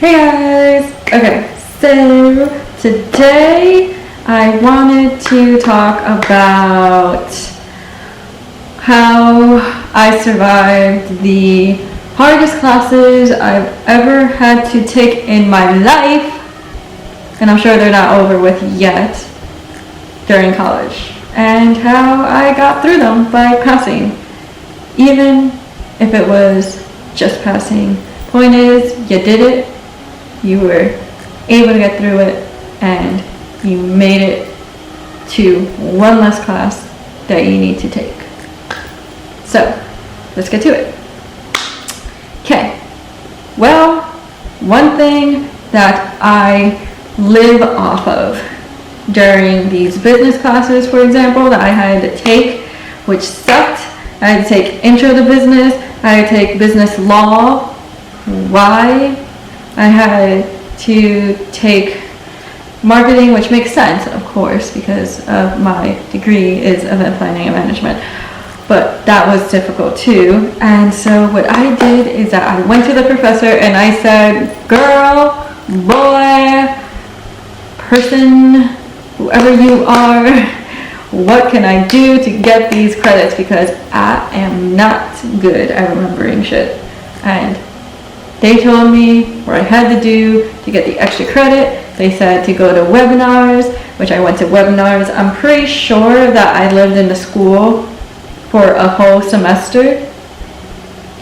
Hey guys! Okay, so today I wanted to talk about how I survived the hardest classes I've ever had to take in my life, and I'm sure they're not over with yet, during college, and how I got through them by passing, even if it was just passing. Point is, you did it. You were able to get through it, and you made it to one less class that you need to take. So, let's get to it. Okay, well, one thing that I live off of during these business classes, for example, that I had to take, which sucked. I had to take intro to business, I had to take business law. Why? I had to take marketing, which makes sense, of course, because of my degree is event planning and management. But that was difficult too. And so what I did is that I went to the professor and I said, girl, boy, person, whoever you are, what can I do to get these credits? Because I am not good at remembering shit. And they told me what I had to do to get the extra credit. They said to go to webinars, which I went to webinars. I'm pretty sure that I lived in the school for a whole semester,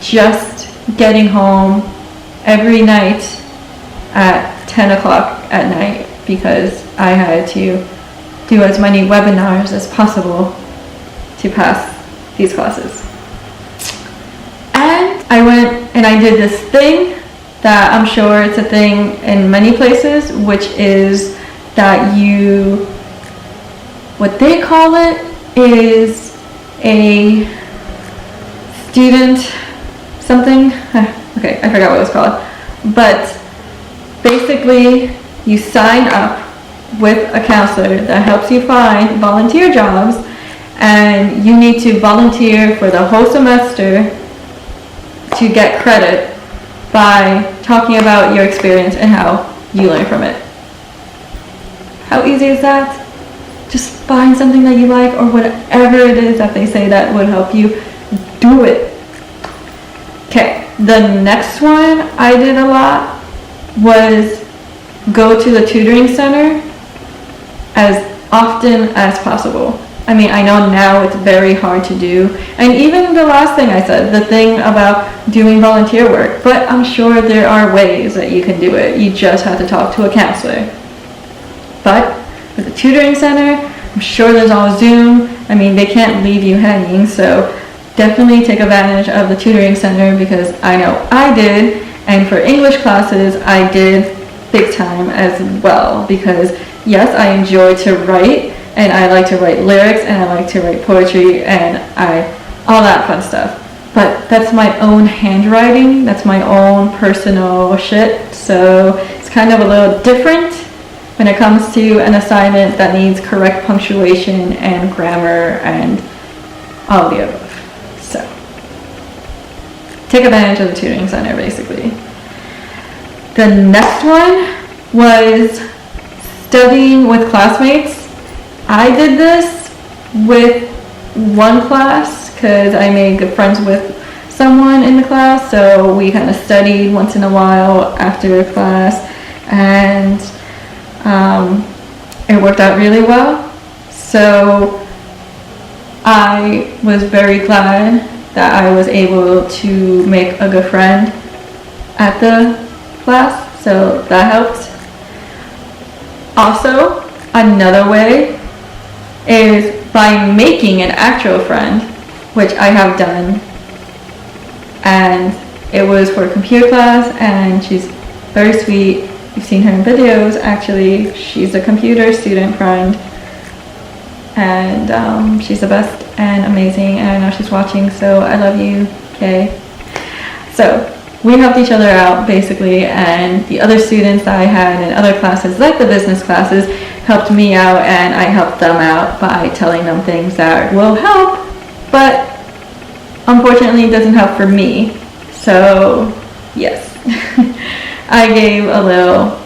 just getting home every night at 10 o'clock at night because I had to do as many webinars as possible to pass these classes. And I went and I did this thing that I'm sure it's a thing in many places, which is that you, what they call it is a student something. Okay, I forgot what it was called. But basically, you sign up with a counselor that helps you find volunteer jobs, and you need to volunteer for the whole semester to get credit by talking about your experience and how you learn from it. How easy is that? Just find something that you like or whatever it is that they say that would help you. Do it. Okay, the next one I did a lot was go to the tutoring center as often as possible. I mean, I know now it's very hard to do. And even the last thing I said, the thing about doing volunteer work, but I'm sure there are ways that you can do it. You just have to talk to a counselor. But with the tutoring center, I'm sure there's all Zoom. I mean, they can't leave you hanging, so definitely take advantage of the tutoring center because I know I did. And for English classes, I did big time as well because yes, I enjoy to write, and I like to write lyrics, and I like to write poetry, and all that fun stuff. But that's my own handwriting, that's my own personal shit, so it's kind of a little different when it comes to an assignment that needs correct punctuation and grammar and all the above. So, take advantage of the tutoring center, basically. The next one was studying with classmates. I did this with one class because I made good friends with someone in the class, so we kind of studied once in a while after class, and it worked out really well. So I was very glad that I was able to make a good friend at the class, so that helped. Also, another way is by making an actual friend, which I have done, and it was for a computer class, and she's very sweet. You've seen her in videos, actually. She's a computer student friend, and she's the best and amazing, and I know she's watching, so I love you, okay? So we helped each other out, basically, and the other students that I had in other classes, like the business classes, helped me out, and I helped them out by telling them things that will help, but unfortunately it doesn't help for me. So yes. I gave a little,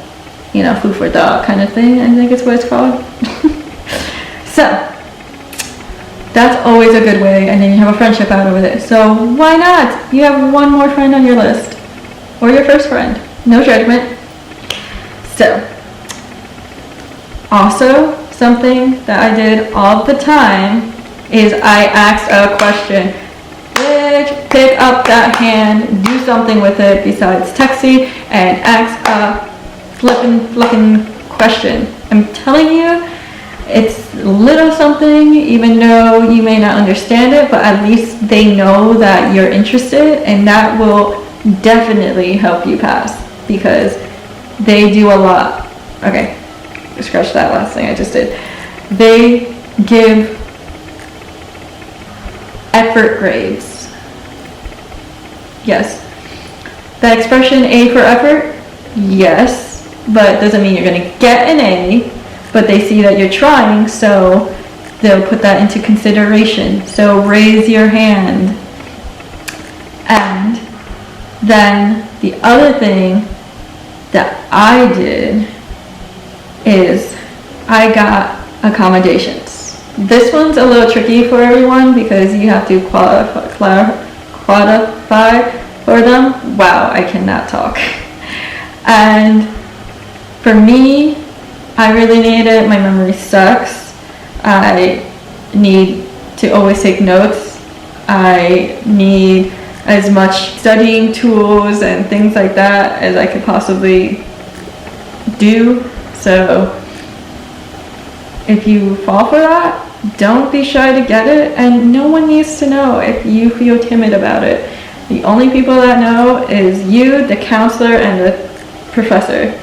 food for thought kind of thing, I think it's what it's called. So, that's always a good way, and then you have a friendship out of it. So why not? You have one more friend on your list, or your first friend. No judgment. So, also something that I did all the time is I asked a question. Bitch, pick up that hand, do something with it besides texting, and ask a flippin' question. I'm telling you, it's little something, even though you may not understand it, but at least they know that you're interested, and that will definitely help you pass, because they do a lot. Okay, scratch that last thing I just did. They give effort grades. Yes. The expression A for effort? Yes, but it doesn't mean you're going to get an A, but they see that you're trying, so they'll put that into consideration. So raise your hand. And then the other thing that I did is I got accommodations. This one's a little tricky for everyone because you have to qualify for them. Wow, I cannot talk. And for me, I really need it. My memory sucks. I need to always take notes. I need as much studying tools and things like that as I could possibly do. So if you fall for that, don't be shy to get it, and no one needs to know if you feel timid about it. The only people that know is you, the counselor, and the professor.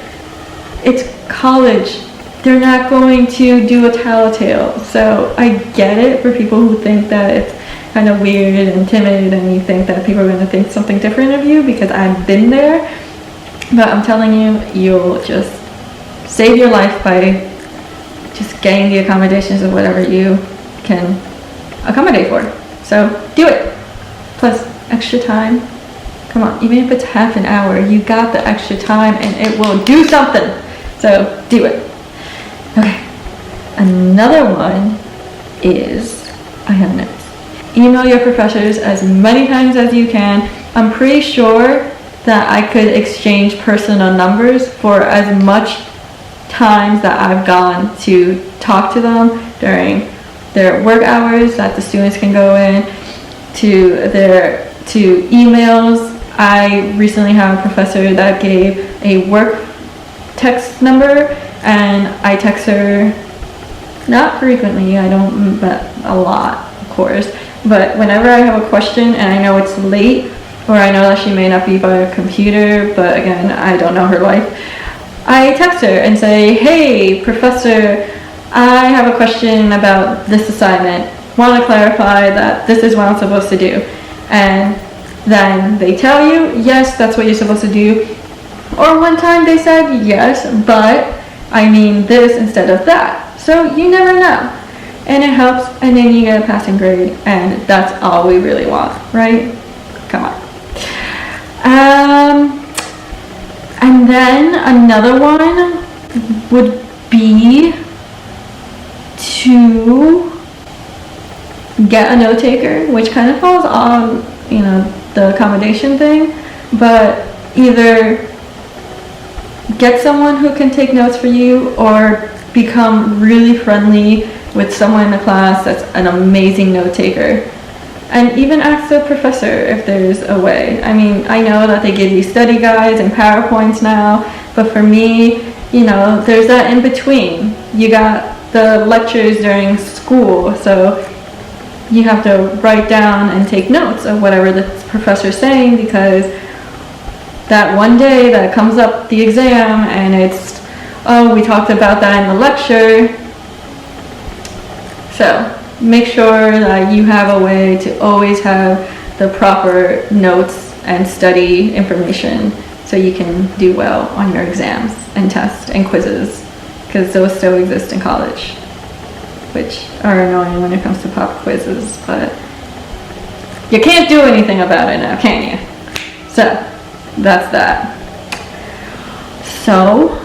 It's college. They're not going to do a telltale. So I get it for people who think that it's kind of weird and timid, and you think that people are going to think something different of you, because I've been there. But I'm telling you, you'll just save your life by just getting the accommodations of whatever you can accommodate for. So do it. Plus extra time. Come on, even if it's half an hour, you got the extra time and it will do something. So do it. Okay. Another one is, I have notes. Email your professors as many times as you can. I'm pretty sure that I could exchange personal numbers for as much times that I've gone to talk to them during their work hours that the students can go in, to emails. I recently have a professor that gave a work text number, and I text her not frequently, I don't, but a lot, of course. But whenever I have a question and I know it's late, or I know that she may not be by a computer, but again, I don't know her life, I text her and say, hey, professor, I have a question about this assignment. Want to clarify that this is what I'm supposed to do. And then they tell you, yes, that's what you're supposed to do. Or one time they said, yes, but I mean this instead of that. So you never know. And it helps, and then you get a passing grade, and that's all we really want, right? Come on. And then another one would be to get a note taker, which kind of falls on, the accommodation thing, but either get someone who can take notes for you, or become really friendly with someone in the class that's an amazing note taker. And even ask the professor if there's a way. I mean, I know that they give you study guides and PowerPoints now, but for me, there's that in between. You got the lectures during school, so you have to write down and take notes of whatever the professor's saying, because that one day that comes up the exam and it's, oh, we talked about that in the lecture. So make sure that you have a way to always have the proper notes and study information so you can do well on your exams and tests and quizzes, because those still exist in college, which are annoying when it comes to pop quizzes, but you can't do anything about it now, can you? So that's that. So,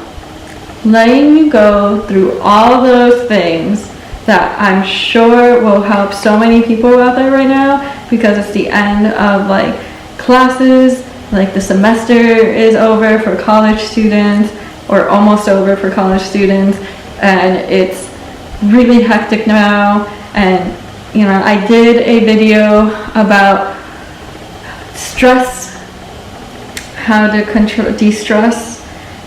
letting you go through all those things that I'm sure will help so many people out there right now, because it's the end of like classes, like the semester is over for college students, or almost over for college students, and it's really hectic now. And you know, I did a video about stress, how to control, de-stress,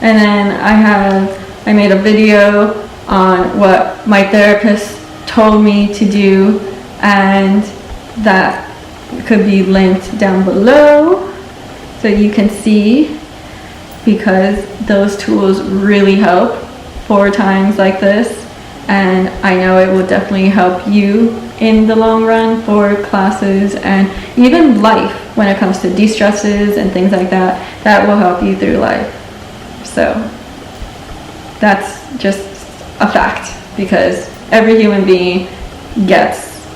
and then I made a video on what my therapist told me to do, and that could be linked down below so you can see, because those tools really help for times like this, and I know it will definitely help you in the long run for classes and even life when it comes to de-stresses and things like that. That will help you through life. So that's just a fact, because every human being gets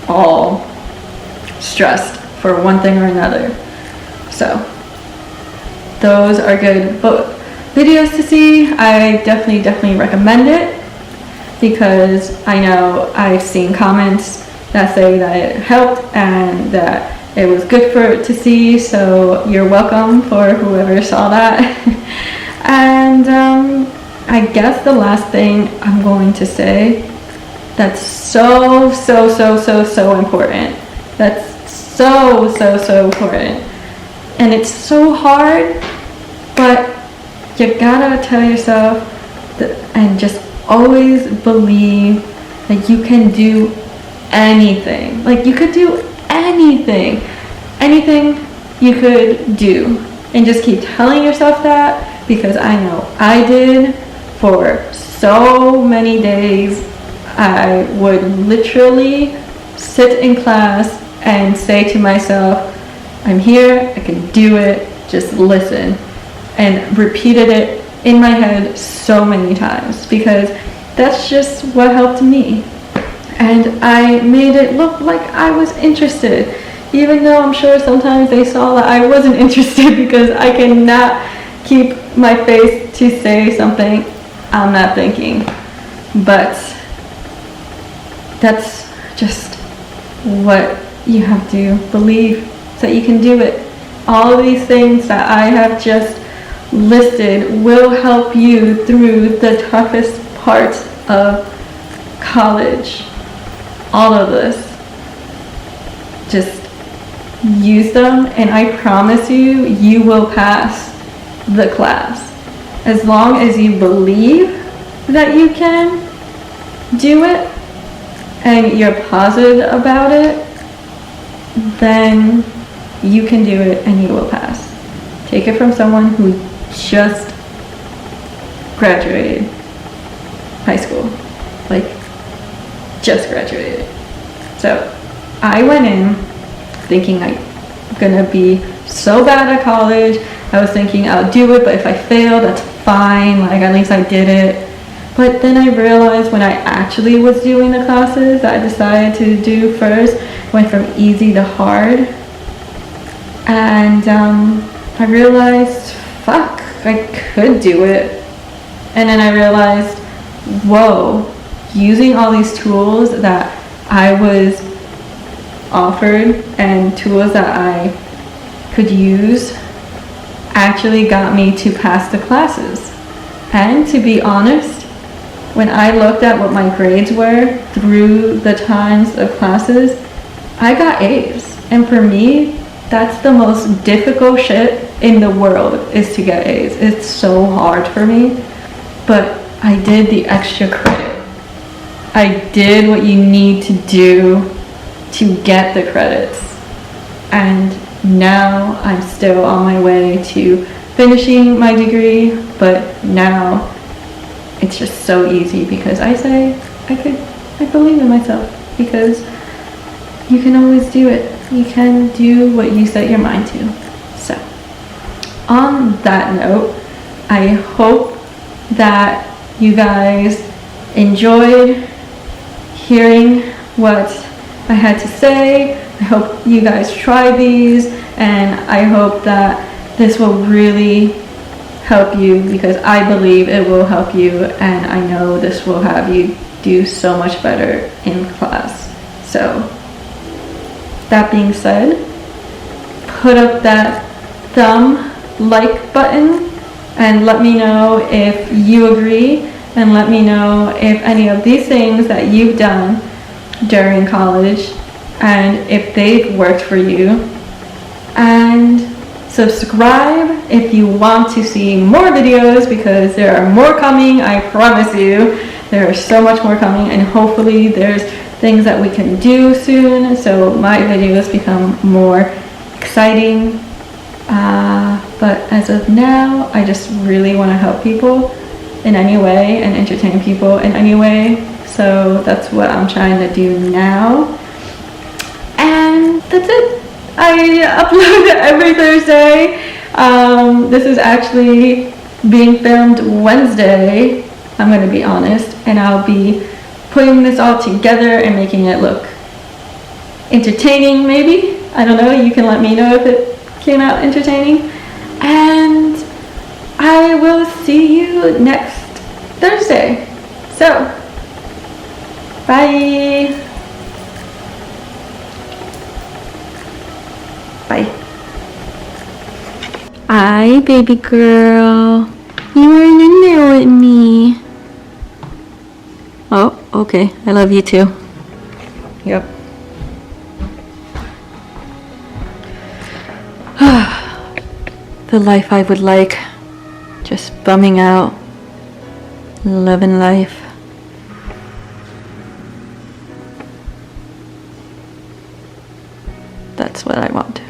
all stressed for one thing or another. So those are good videos to see. I definitely recommend it, because I know I've seen comments that say that it helped and that it was good to see, so you're welcome for whoever saw that. And I guess the last thing I'm going to say that's so important, that's so important, and it's so hard, but you gotta tell yourself that, and just always believe that you can do anything. Like, you could do anything you could do, and just keep telling yourself that, because I know I did. For so many days I would literally sit in class and say to myself, I'm here, I can do it, just listen, and repeated it in my head so many times, because that's just what helped me. And I made it look like I was interested, even though I'm sure sometimes they saw that I wasn't interested, because I cannot keep my face to say something I'm not thinking. But that's just what you have to believe, so you can do it. All of these things that I have just listed will help you through the toughest parts of college. All of this, just use them, and I promise you, you will pass the class. As long as you believe that you can do it and you're positive about it, then you can do it and you will pass. Take it from someone who just graduated high school, like just graduated. So I went in thinking I'm gonna be so bad at college. I was thinking I'll do it, but if I fail, that's fine, like at least I did it. But then I realized when I actually was doing the classes that I decided to do first, went from easy to hard, and I realized, fuck, I could do it. And then I realized, whoa, using all these tools that I was offered and tools that I could use actually got me to pass the classes. And to be honest, when I looked at what my grades were through the times of classes, I got A's. And for me, that's the most difficult shit in the world, is to get A's. It's so hard for me, but I did the extra credit. I did what you need to do to get the credits. And now I'm still on my way to finishing my degree, but now it's just so easy because I say I believe in myself, because you can always do it. You can do what you set your mind to. So on that note, I hope that you guys enjoyed hearing what I had to say. I hope you guys try these, and I hope that this will really help you, because I believe it will help you, and I know this will have you do so much better in class. So that being said, put up that thumb like button and let me know if you agree, and let me know if any of these things that you've done during college and if they've worked for you. And subscribe if you want to see more videos, because there are more coming. I promise you, there is so much more coming, and hopefully there's things that we can do soon so my videos become more exciting. But as of now, I just really want to help people in any way and entertain people in any way. So that's what I'm trying to do now. And that's it. I upload every Thursday. This is actually being filmed Wednesday, I'm going to be honest, and I'll be putting this all together and making it look entertaining, maybe. I don't know, you can let me know if it came out entertaining. And I will see you next Thursday. So, bye. Bye. Hi, baby girl. You were in there with me. Oh, okay. I love you too. Yep. The life I would like. Just bumming out. Loving life. That's what I want.